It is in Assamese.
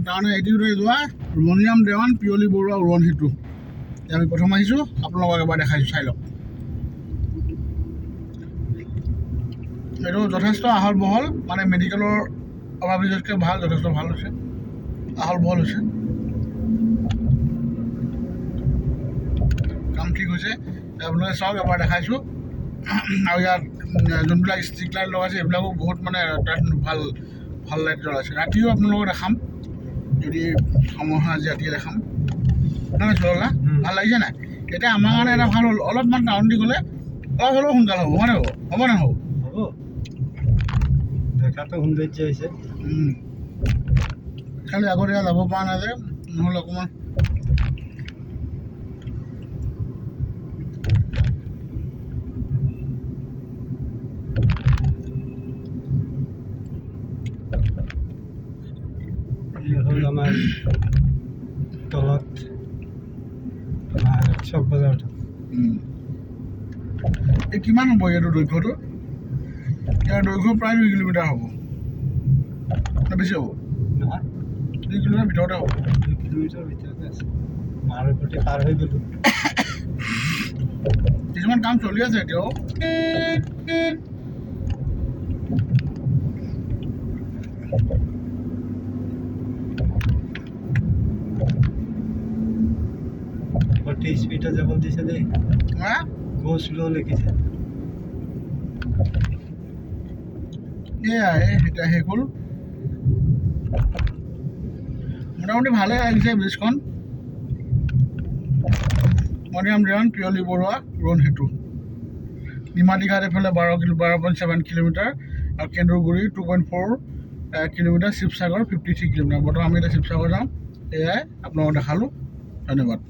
টাউন এটিউৰে যোৱা মণিৰাম দেৱান পিয়লি বৰুৱা উৰণ সেতু আমি প্ৰথম আহিছোঁ আপোনালোকক এবাৰ দেখাইছোঁ চাই লওক এইটো যথেষ্ট আহল বহল মানে মেডিকেলৰ অভাৱিজতকৈ ভাল যথেষ্ট ভাল হৈছে আহল বহল হৈছে কাম ঠিক হৈছে আপোনালোকে চাওক এবাৰ দেখাইছোঁ আৰু ইয়াত যোনবিলাক ষ্ট্ৰিট লাইট লগাইছে এইবিলাকো বহুত মানে তাত ভাল ভাল লাইট জ্বলাইছে ৰাতিও আপোনালোকক দেখাম যদি সময় হয় আজি ৰাতিয়ে দেখাম নহয় চলা ভাল লাগিছে নাই এতিয়া আমাৰ কাৰণে এটা ভাল হ'ল অলপমান টাউন দি গ'লে অলপ হ'লেও সোনকাল হ'ব হয় নহ'ব হ'ব নহ'ব দেখাটো সৌন্দৰ্য হৈছে খালি আগতে যাব পৰা নাই যে নহ'লে অকণমান হ'ল আমাৰ তলত চক বজাৰত এই কিমান হ'ব ইয়াৰ দৈৰ্ঘ্যটো ইয়াৰ দৈৰ্ঘ্য প্ৰায় 2 কিলোমিটাৰ হ'ব বেছি হ'ব নহয় 2 কিলোমিটাৰ ভিতৰতে হ'ব 2 কিলোমিটাৰ ভিতৰতে আছে মাৰৰ প্ৰতি পাৰ হৈ গ'লোঁ কিছুমান কাম চলি আছে এতিয়াও অতি স্পীডত যাব দিছে দেই গো স্লো লিখিছে এয়াই এতিয়া শেষ হ'ল মোটামুটি ভালে লাগিছে ব্ৰিজখন মণিৰাম দেৱান পিয়লি বৰুৱা উৰণ সেতু নিমাতী ঘাট এইফালে 12.7 কিলোমিটাৰ আৰু কেন্দুৰগুৰি 2.4 কিলোমিটাৰ শিৱসাগৰ 53 কিলোমিটাৰ বৰ্তমান আমি এতিয়া শিৱসাগৰ যাওঁ এয়াই আপোনালোকক দেখালোঁ ধন্যবাদ